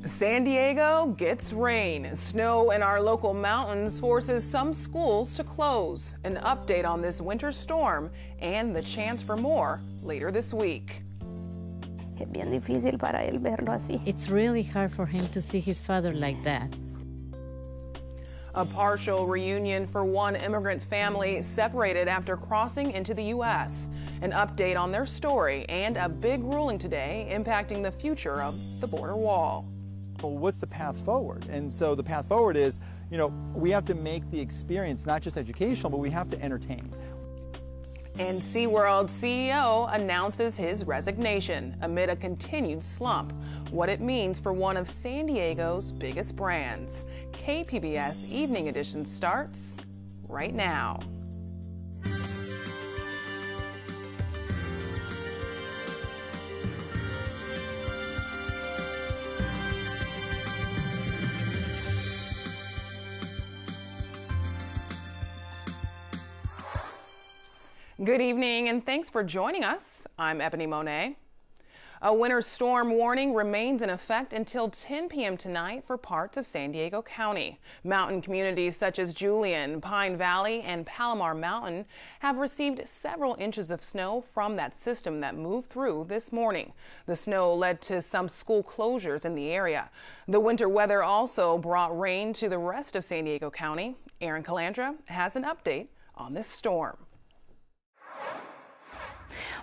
San Diego gets rain. Snow in our local mountains forces some schools to close. An update on this winter storm and the chance for more later this week. It's really hard for him to see his father like that. A partial reunion for one immigrant family separated after crossing into the U.S. An update on their story and a big ruling today impacting the future of the border wall. Well, what's the path forward? And so the path forward is, we have to make the experience not just educational, but we have to entertain. And SeaWorld CEO announces his resignation amid a continued slump. What it means for one of San Diego's biggest brands. KPBS Evening Edition starts right now. Good evening and thanks for joining us. I'm Ebony Monet. A winter storm warning remains in effect until 10 p.m. tonight for parts of San Diego County. Mountain communities such as Julian, Pine Valley, and Palomar Mountain have received several inches of snow from that system that moved through this morning. The snow led to some school closures in the area. The winter weather also brought rain to the rest of San Diego County. Aaron Calandra has an update on this storm.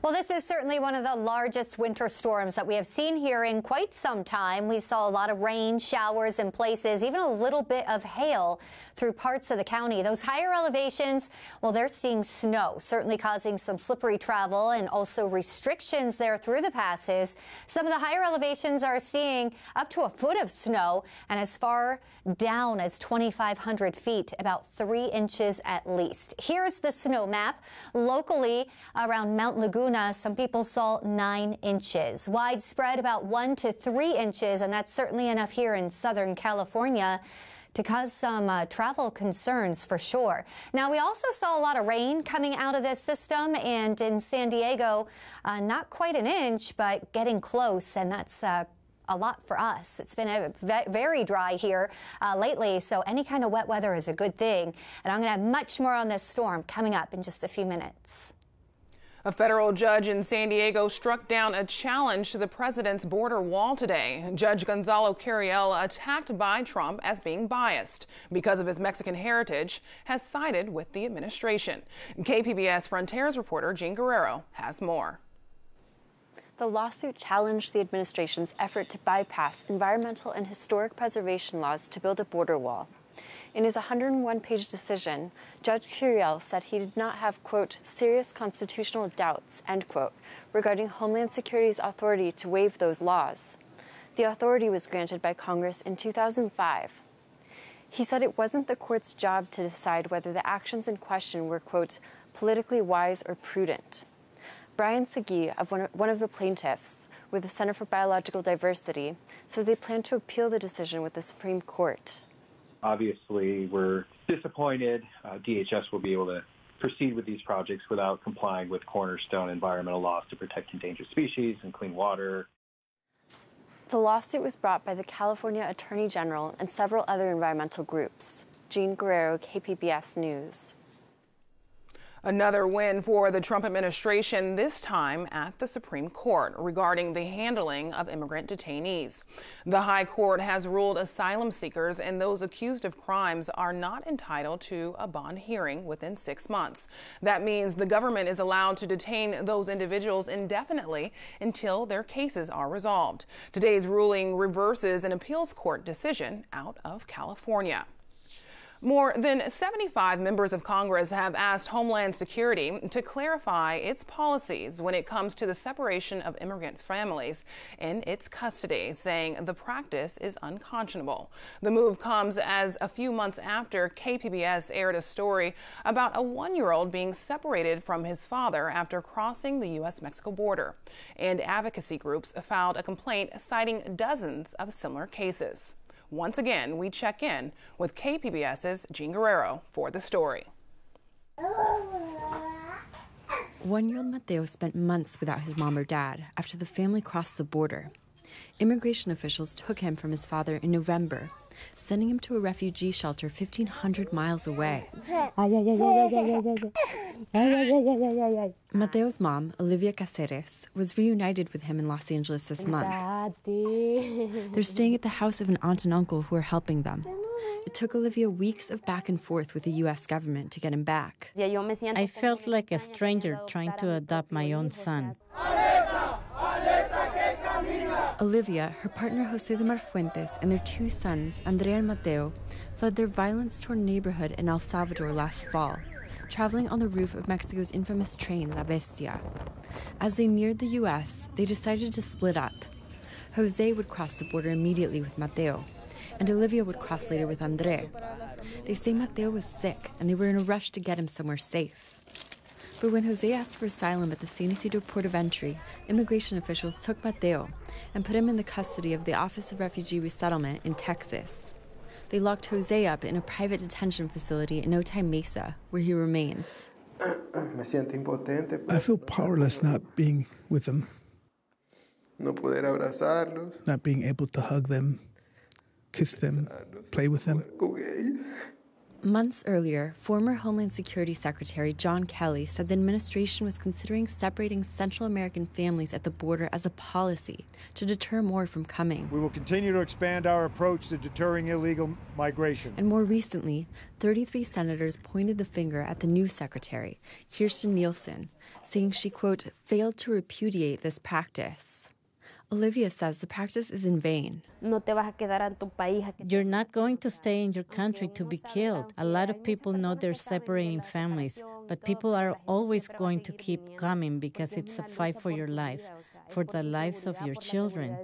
Well, this is certainly one of the largest winter storms that we have seen here in quite some time. We saw a lot of rain, showers in places, even a little bit of hail through parts of the county. Those higher elevations, well, they're seeing snow, certainly causing some slippery travel and also restrictions there through the passes. Some of the higher elevations are seeing up to a foot of snow and as far down as 2,500 feet, about 3 inches at least. Here's the snow map. Locally around Mount Laguna, some people saw 9 inches. Widespread about 1 to 3 inches, and that's certainly enough here in Southern California to cause some travel concerns for sure. Now, we also saw a lot of rain coming out of this system, and in San Diego, not quite an inch, but getting close, and that's a lot for us. It's been very dry here lately, so any kind of wet weather is a good thing. And I'm going to have much more on this storm coming up in just a few minutes. A federal judge in San Diego struck down a challenge to the president's border wall today. Judge Gonzalo Curiel, attacked by Trump as being biased because of his Mexican heritage, has sided with the administration. KPBS Frontiers reporter Jean Guerrero has more. The lawsuit challenged the administration's effort to bypass environmental and historic preservation laws to build a border wall. In his 101-page decision, Judge Curiel said he did not have, quote, serious constitutional doubts, end quote, regarding Homeland Security's authority to waive those laws. The authority was granted by Congress in 2005. He said it wasn't the court's job to decide whether the actions in question were, quote, politically wise or prudent. Brian Segui, of one of the plaintiffs with the Center for Biological Diversity, says they plan to appeal the decision with the Supreme Court. Obviously, we're disappointed. DHS will be able to proceed with these projects without complying with cornerstone environmental laws to protect endangered species and clean water. The lawsuit was brought by the California Attorney General and several other environmental groups. Jean Guerrero, KPBS News. Another win for the Trump administration, this time at the Supreme Court, regarding the handling of immigrant detainees. The High Court has ruled asylum seekers and those accused of crimes are not entitled to a bond hearing within 6 months. That means the government is allowed to detain those individuals indefinitely until their cases are resolved. Today's ruling reverses an appeals court decision out of California. More than 75 members of Congress have asked Homeland Security to clarify its policies when it comes to the separation of immigrant families in its custody, saying the practice is unconscionable. The move comes as a few months after KPBS aired a story about a 1-year-old being separated from his father after crossing the U.S.-Mexico border. And advocacy groups filed a complaint citing dozens of similar cases. Once again, we check in with KPBS's Jean Guerrero for the story. 1-year-old Mateo spent months without his mom or dad after the family crossed the border. Immigration officials took him from his father in November, sending him to a refugee shelter 1,500 miles away. Mateo's mom, Olivia Caceres, was reunited with him in Los Angeles this month. They're staying at the house of an aunt and uncle who are helping them. It took Olivia weeks of back and forth with the U.S. government to get him back. I felt like a stranger trying to adopt my own son. Olivia, her partner Jose de Marfuentes, and their two sons, Andrea and Mateo, fled their violence-torn neighborhood in El Salvador last fall, traveling on the roof of Mexico's infamous train, La Bestia. As they neared the U.S., they decided to split up. Jose would cross the border immediately with Mateo, and Olivia would cross later with Andre. They say Mateo was sick, and they were in a rush to get him somewhere safe. But when Jose asked for asylum at the San Isidro port of entry, immigration officials took Mateo and put him in the custody of the Office of Refugee Resettlement in Texas. They locked Jose up in a private detention facility in Otay Mesa, where he remains. I feel powerless not being with them, not being able to hug them, kiss them, play with them. Months earlier, former Homeland Security Secretary John Kelly said the administration was considering separating Central American families at the border as a policy to deter more from coming. We will continue to expand our approach to deterring illegal migration. And more recently, 33 senators pointed the finger at the new secretary, Kirsten Nielsen, saying she, quote, failed to repudiate this practice. Olivia says the practice is in vain. You're not going to stay in your country to be killed. A lot of people know they're separating families, but people are always going to keep coming because it's a fight for your life, for the lives of your children.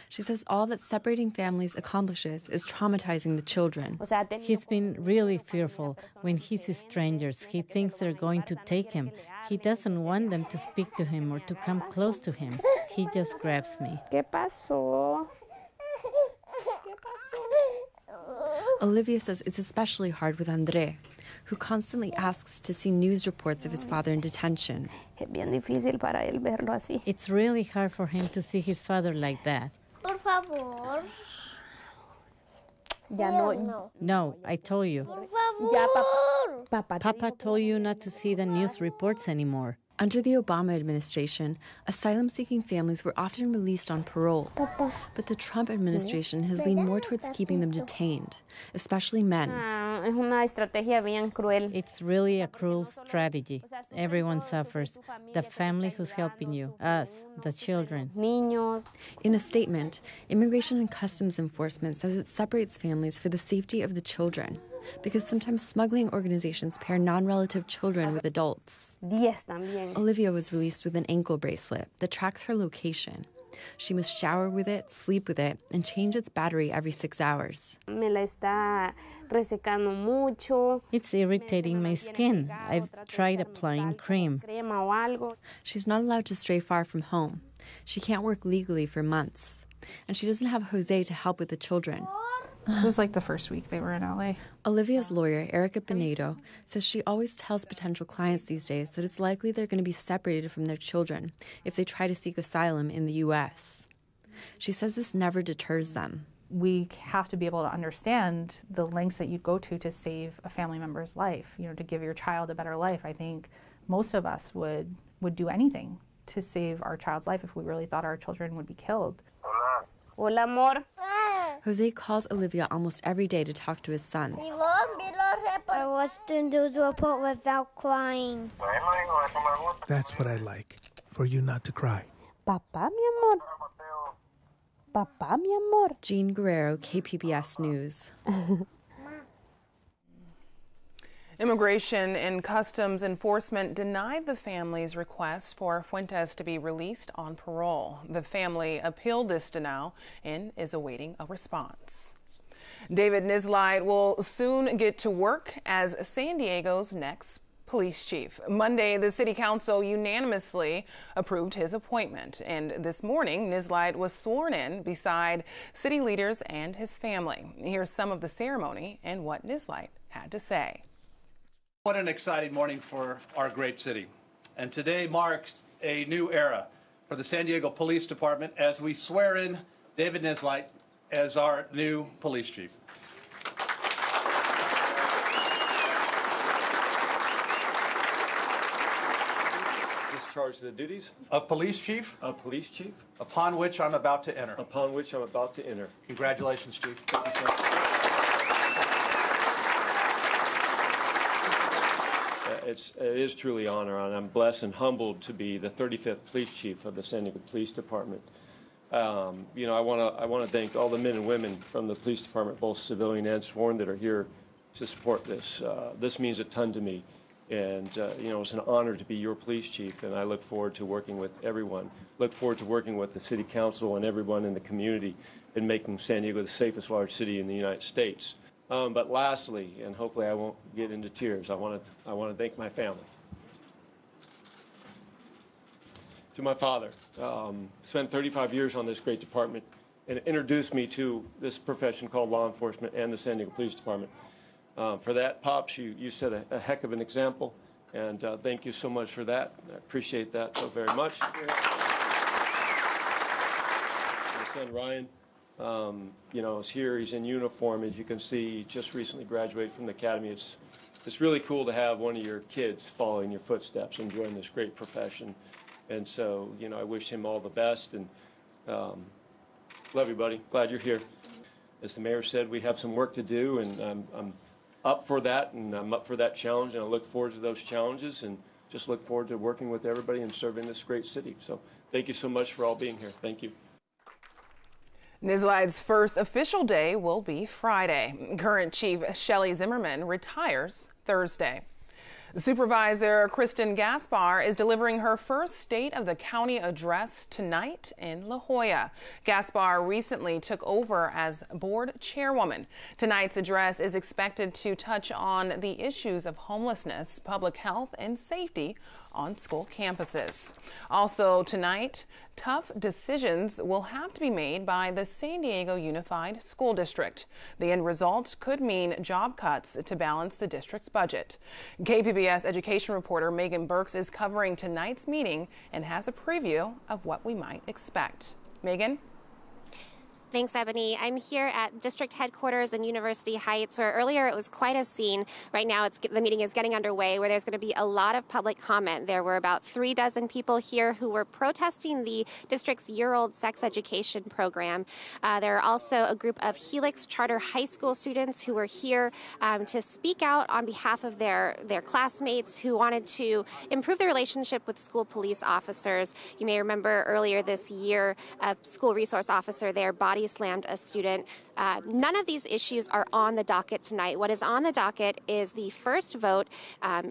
She says all that separating families accomplishes is traumatizing the children. He's been really fearful. When he sees strangers, he thinks they're going to take him. He doesn't want them to speak to him or to come close to him. He just grabs me. Olivia says it's especially hard with Andre, who constantly asks to see news reports of his father in detention. It's really hard for him to see his father like that. Por favor. No, I told you. Papa told you not to see the news reports anymore. Under the Obama administration, asylum-seeking families were often released on parole. But the Trump administration has leaned more towards keeping them detained, especially men. It's really a cruel strategy. Everyone suffers. The family who's helping you, us, the children. In a statement, Immigration and Customs Enforcement says it separates families for the safety of the children, because sometimes smuggling organizations pair non-relative children with adults. Olivia was released with an ankle bracelet that tracks her location. She must shower with it, sleep with it, and change its battery every 6 hours. It's irritating my skin. I've tried applying cream. She's not allowed to stray far from home. She can't work legally for months. And she doesn't have Jose to help with the children. This was like the first week they were in LA. Olivia's lawyer, Erica Pinedo, says she always tells potential clients these days that it's likely they're going to be separated from their children if they try to seek asylum in the U.S. She says this never deters them. We have to be able to understand the lengths that you go to save a family member's life, to give your child a better life. I think most of us would do anything to save our child's life if we really thought our children would be killed. Hola, amor. Jose calls Olivia almost every day to talk to his sons. I watched him do the report without crying. That's what I like, for you not to cry. Papá, mi amor. Papá, mi amor. Jean Guerrero, KPBS News. Immigration and Customs Enforcement denied the family's request for Fuentes to be released on parole. The family appealed this denial and is awaiting a response. David Nislide will soon get to work as San Diego's next police chief. Monday, the city council unanimously approved his appointment, and this morning, Nislide was sworn in beside city leaders and his family. Here's some of the ceremony and what Nislide had to say. What an exciting morning for our great city. And today marks a new era for the San Diego Police Department as we swear in David Nislight as our new police chief. Discharge the duties of police chief. Upon which I'm about to enter. Congratulations, Chief. Thank you, sir. It is truly an honor, and I'm blessed and humbled to be the 35th police chief of the San Diego Police Department. I want to thank all the men and women from the police department, both civilian and sworn, that are here to support this. This means a ton to me, and it's an honor to be your police chief, and I look forward to working with everyone. Look forward to working with the city council and everyone in the community in making San Diego the safest large city in the United States. But lastly, and hopefully I won't get into tears, I want to thank my family. To my father, spent 35 years on this great department and introduced me to this profession called law enforcement and the San Diego Police Department. For that, Pops, you set a heck of an example, and thank you so much for that. I appreciate that so very much. My son Ryan, is here. He's in uniform, as you can see. He just recently graduated from the academy. It's really cool to have one of your kids following your footsteps and join this great profession. And so, I wish him all the best, and love you, buddy. Glad you're here. As the mayor said, we have some work to do, and I'm up for that, and I'm up for that challenge, and I look forward to those challenges, and just look forward to working with everybody and serving this great city. So thank you so much for all being here. Thank you. Nislight's first official day will be Friday. Current Chief Shelley Zimmerman retires Thursday. Supervisor Kristen Gaspar is delivering her first State of the County address tonight in La Jolla. Gaspar recently took over as board chairwoman. Tonight's address is expected to touch on the issues of homelessness, public health, and safety on school campuses. Also tonight, tough decisions will have to be made by the San Diego Unified School District. The end result could mean job cuts to balance the district's budget. KPBS education reporter Megan Burks is covering tonight's meeting and has a preview of what we might expect. Megan? Thanks, Ebony. I'm here at district headquarters in University Heights, where earlier it was quite a scene. Right now, the meeting is getting underway, where there's going to be a lot of public comment. There were about 36 people here who were protesting the district's year-old sex education program. There are also a group of Helix Charter High School students who were here to speak out on behalf of their classmates who wanted to improve their relationship with school police officers. You may remember earlier this year, a school resource officer there body slammed a student. None of these issues are on the docket tonight. What is on the docket is the first vote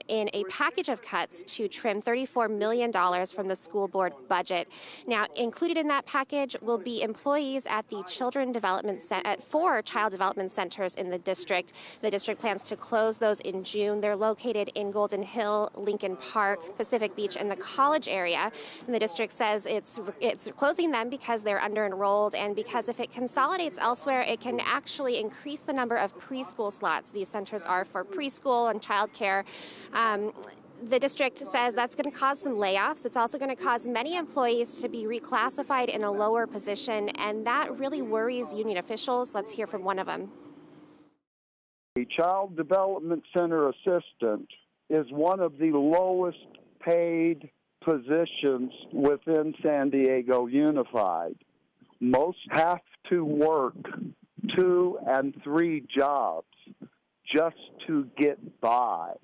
in a package of cuts to trim $34 million from the school board budget. Now, included in that package will be employees at the at 4 child development centers in the district. The district plans to close those in June. They're located in Golden Hill, Lincoln Park, Pacific Beach, and the College area. And the district says it's closing them because they're under-enrolled and because if it consolidates elsewhere, it can actually increase the number of preschool slots. These centers are for preschool and childcare. The district says that's going to cause some layoffs. It's also going to cause many employees to be reclassified in a lower position, and that really worries union officials. Let's hear from one of them. A child development center assistant is one of the lowest paid positions within San Diego Unified. Most have to work 2 and 3 jobs just to get by.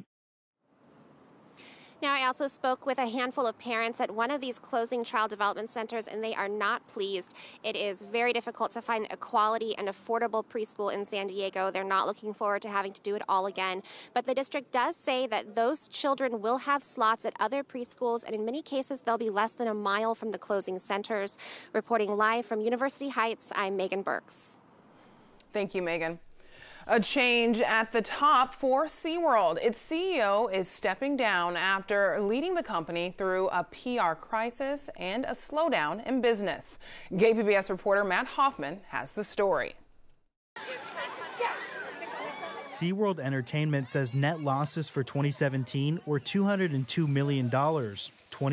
Now, I also spoke with a handful of parents at one of these closing child development centers, and they are not pleased. It is very difficult to find a quality and affordable preschool in San Diego. They're not looking forward to having to do it all again. But the district does say that those children will have slots at other preschools, and in many cases, they'll be less than a mile from the closing centers. Reporting live from University Heights, I'm Megan Burks. Thank you, Megan. A change at the top for SeaWorld. Its CEO is stepping down after leading the company through a PR crisis and a slowdown in business. KPBS reporter Matt Hoffman has the story. SeaWorld Entertainment says net losses for 2017 were $202 million, $20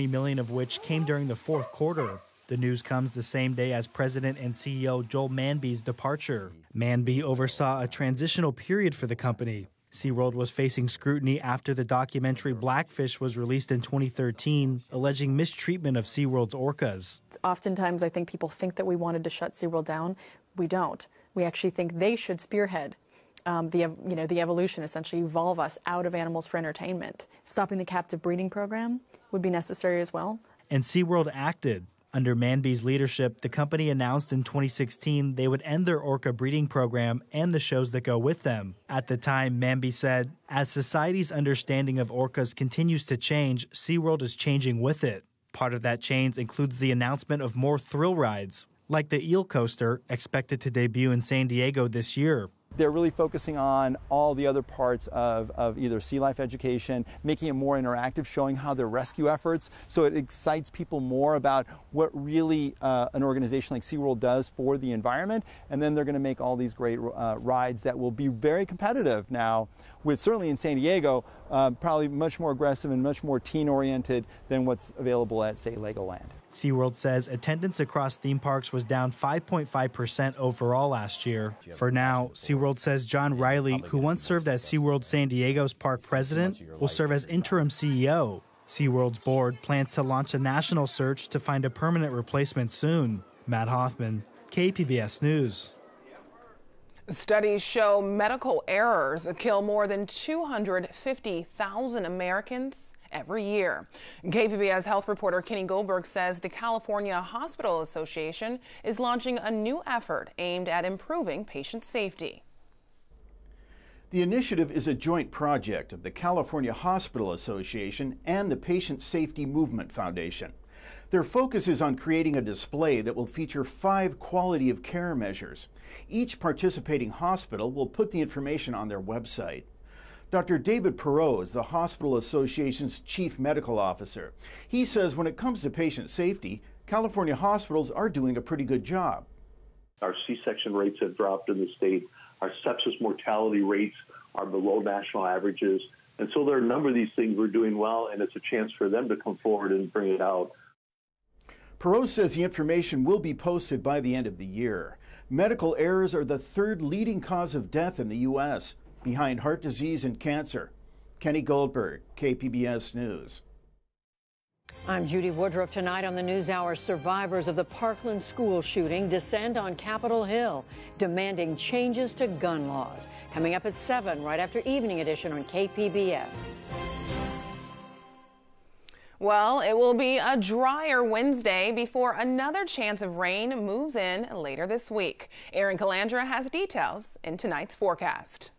million of which came during the fourth quarter. The news comes the same day as President and CEO Joel Manby's departure. Manby oversaw a transitional period for the company. SeaWorld was facing scrutiny after the documentary Blackfish was released in 2013, alleging mistreatment of SeaWorld's orcas. Oftentimes, I think people think that we wanted to shut SeaWorld down. We don't. We actually think they should spearhead the evolution, essentially evolve us out of animals for entertainment. Stopping the captive breeding program would be necessary as well. And SeaWorld acted. Under Manby's leadership, the company announced in 2016 they would end their orca breeding program and the shows that go with them. At the time, Manby said, as society's understanding of orcas continues to change, SeaWorld is changing with it. Part of that change includes the announcement of more thrill rides, like the Eel Coaster, expected to debut in San Diego this year. They're really focusing on all the other parts of either sea life education, making it more interactive, showing how their rescue efforts, so it excites people more about what really an organization like SeaWorld does for the environment. And then they're going to make all these great rides that will be very competitive now, with certainly in San Diego, probably much more aggressive and much more teen-oriented than what's available at, say, Legoland. SeaWorld says attendance across theme parks was down 5.5% overall last year. For now, SeaWorld says John Riley, who once served as SeaWorld San Diego's park president, will serve as interim CEO. SeaWorld's board plans to launch a national search to find a permanent replacement soon. Matt Hoffman, KPBS News. Studies show medical errors kill more than 250,000 Americans every year. KPBS health reporter Kenny Goldberg says the California Hospital Association is launching a new effort aimed at improving patient safety. The initiative is a joint project of the California Hospital Association and the Patient Safety Movement Foundation. Their focus is on creating a display that will feature 5 quality of care measures. Each participating hospital will put the information on their website. Dr. David Perot is the Hospital Association's chief medical officer. He says when it comes to patient safety, California hospitals are doing a pretty good job. Our C-section rates have dropped in the state. Our sepsis mortality rates are below national averages. And so there are a number of these things we're doing well, and it's a chance for them to come forward and bring it out. Perot says the information will be posted by the end of the year. Medical errors are the 3rd leading cause of death in the U.S., behind heart disease and cancer. Kenny Goldberg, KPBS News. I'm Judy Woodruff. Tonight on the NewsHour, survivors of the Parkland school shooting descend on Capitol Hill, demanding changes to gun laws. Coming up at 7, right after Evening Edition on KPBS. Well, it will be a drier Wednesday before another chance of rain moves in later this week. Erin Calandra has details in tonight's forecast.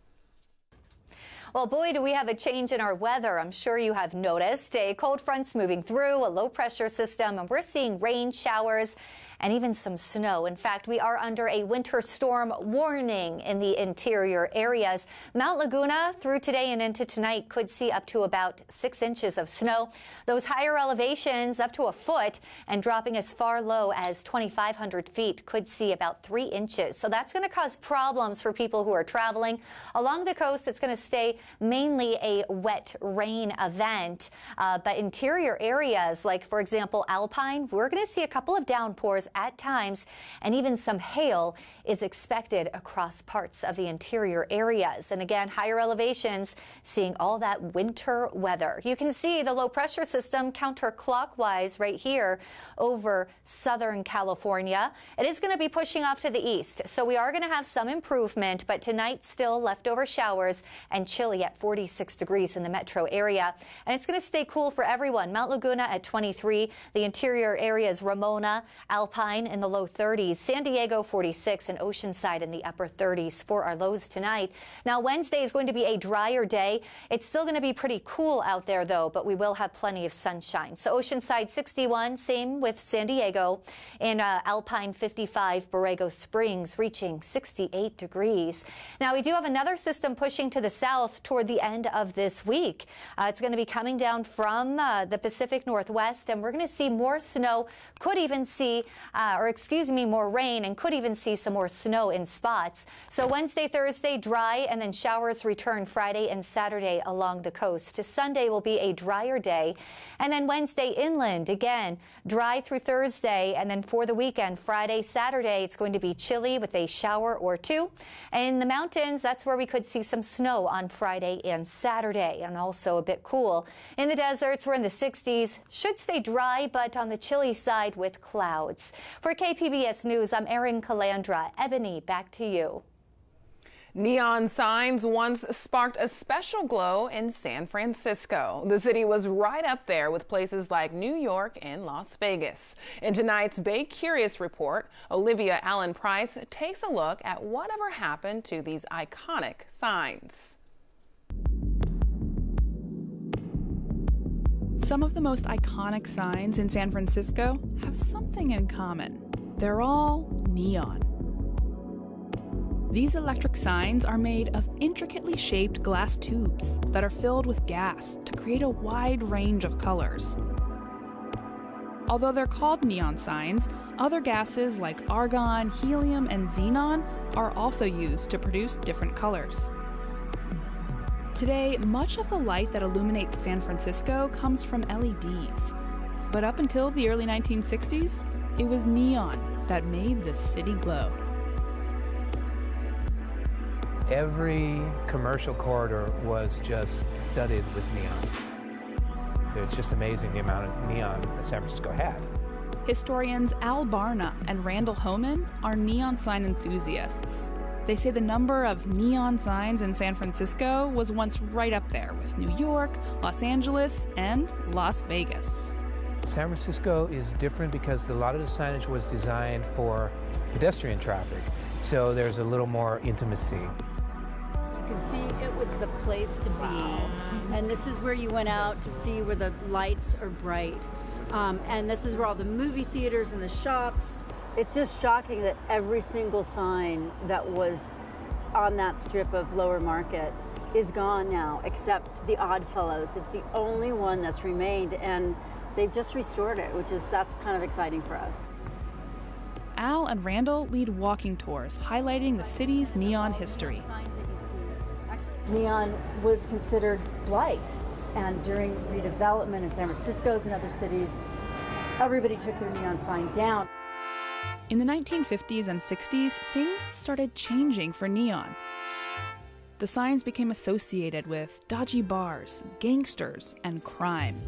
Well, boy, do we have a change in our weather. I'm sure you have noticed. A cold front's moving through, a low pressure system, and we're seeing rain showers and even some snow. In fact, we are under a winter storm warning in the interior areas. Mount Laguna through today and into tonight could see up to about 6 inches of snow. Those higher elevations up to a foot and dropping as far low as 2,500 feet could see about 3 inches. So that's going to cause problems for people who are traveling. Along the coast, it's going to stay mainly a wet rain event. But interior areas like, for example, Alpine, we're going to see a couple of downpours at times, and even some hail is expected across parts of the interior areas. And again, higher elevations seeing all that winter weather. You can see the low pressure system counterclockwise right here over Southern California. It is going to be pushing off to the east, so we are going to have some improvement, but tonight still leftover showers and chilly at 46 degrees in the metro area. And it's going to stay cool for everyone. Mount Laguna at 23, the interior areas Ramona, Alpine in the low 30s, San Diego 46, and Oceanside in the upper 30s for our lows tonight. Now, Wednesday is going to be a drier day. It's still going to be pretty cool out there, though, but we will have plenty of sunshine. So Oceanside 61, same with San Diego. In Alpine 55, Borrego Springs reaching 68 degrees. Now, we do have another system pushing to the south toward the end of this week. It's going to be coming down from the Pacific Northwest, and we're going to see more snow, could even see more rain, and could even see some more snow in spots. So Wednesday, Thursday, dry, and then showers return Friday and Saturday along the coast. Sunday will be a drier day, and then Wednesday inland, again, dry through Thursday, and then for the weekend, Friday, Saturday, it's going to be chilly with a shower or two. In the mountains, that's where we could see some snow on Friday and Saturday, and also a bit cool. In the deserts, we're in the 60s. Should stay dry, but on the chilly side with clouds. For KPBS News, I'm Erin Calandra. Ebony, back to you. Neon signs once sparked a special glow in San Francisco. The city was right up there with places like New York and Las Vegas. In tonight's Bay Curious report, Olivia Allen Price takes a look at whatever happened to these iconic signs. Some of the most iconic signs in San Francisco have something in common. They're all neon. These electric signs are made of intricately shaped glass tubes that are filled with gas to create a wide range of colors. Although they're called neon signs, other gases like argon, helium, and xenon are also used to produce different colors. Today, much of the light that illuminates San Francisco comes from LEDs. But up until the early 1960s, it was neon that made the city glow. Every commercial corridor was just studded with neon. It's just amazing the amount of neon that San Francisco had. Historians Al Barna and Randall Homan are neon sign enthusiasts. They say the number of neon signs in San Francisco was once right up there with New York, Los Angeles, and Las Vegas. San Francisco is different because a lot of the signage was designed for pedestrian traffic, so there's a little more intimacy. You can see it was the place to be, and this is where you went out to see where the lights are bright, and this is where all the movie theaters and the shops. It's just shocking that every single sign that was on that strip of Lower Market is gone now, except the Oddfellows. It's the only one that's remained, and they've just restored it, that's kind of exciting for us. Al and Randall lead walking tours highlighting the city's neon history. Neon was considered blight, and during redevelopment in San Francisco and other cities, everybody took their neon sign down. In the 1950s and 60s, things started changing for neon. The signs became associated with dodgy bars, gangsters, and crime.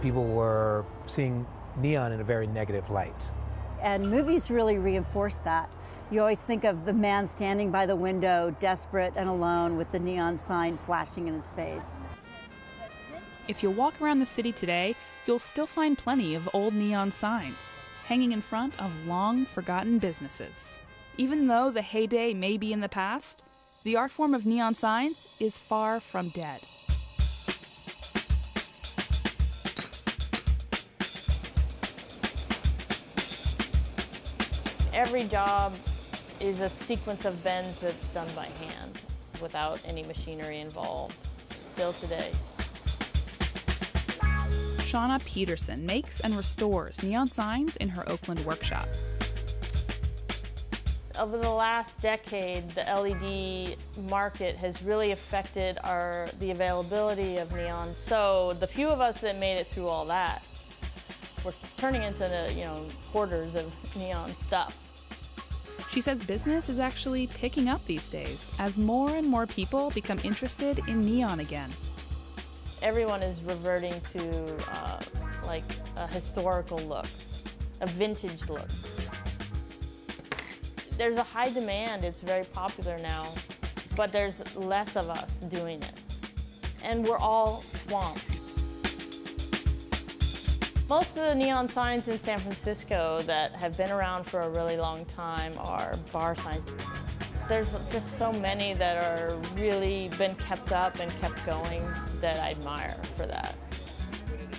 People were seeing neon in a very negative light. And movies really reinforced that. You always think of the man standing by the window, desperate and alone, with the neon sign flashing in his face. If you walk around the city today, you'll still find plenty of old neon signs hanging in front of long-forgotten businesses. Even though the heyday may be in the past, the art form of neon signs is far from dead. Every job is a sequence of bends that's done by hand without any machinery involved, still today. Shauna Peterson makes and restores neon signs in her Oakland workshop. Over the last decade, the LED market has really affected the availability of neon. So the few of us that made it through all that, we're turning into the quarters of neon stuff. She says business is actually picking up these days as more and more people become interested in neon again. Everyone is reverting to like a historical look, a vintage look. There's a high demand, it's very popular now, but there's less of us doing it. And we're all swamped. Most of the neon signs in San Francisco that have been around for a really long time are bar signs. There's just so many that are really been kept up and kept going that I admire for that.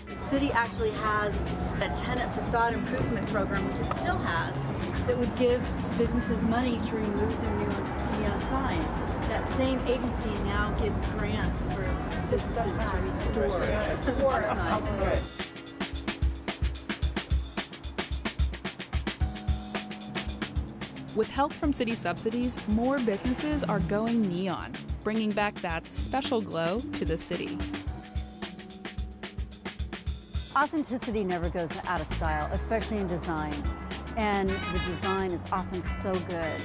The city actually has a tenant facade improvement program, which it still has, that would give businesses money to remove their neon signs. That same agency now gives grants for businesses to restore signs. With help from city subsidies, more businesses are going neon, bringing back that special glow to the city. Authenticity never goes out of style, especially in design. And the design is often so good.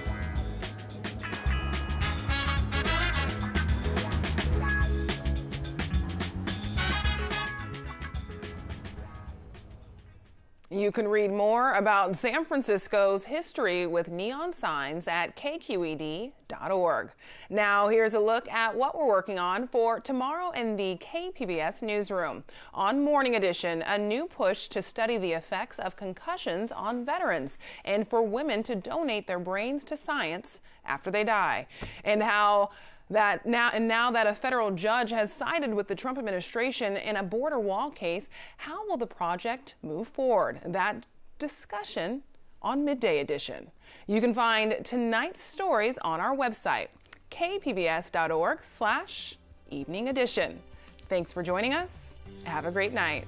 You can read more about San Francisco's history with neon signs at kqed.org. Now, here's a look at what we're working on for tomorrow in the KPBS newsroom. On Morning Edition, a new push to study the effects of concussions on veterans and for women to donate their brains to science after they die. And now that a federal judge has sided with the Trump administration in a border wall case, how will the project move forward? That discussion on Midday Edition. You can find tonight's stories on our website, kpbs.org/evening edition. Thanks for joining us. Have a great night.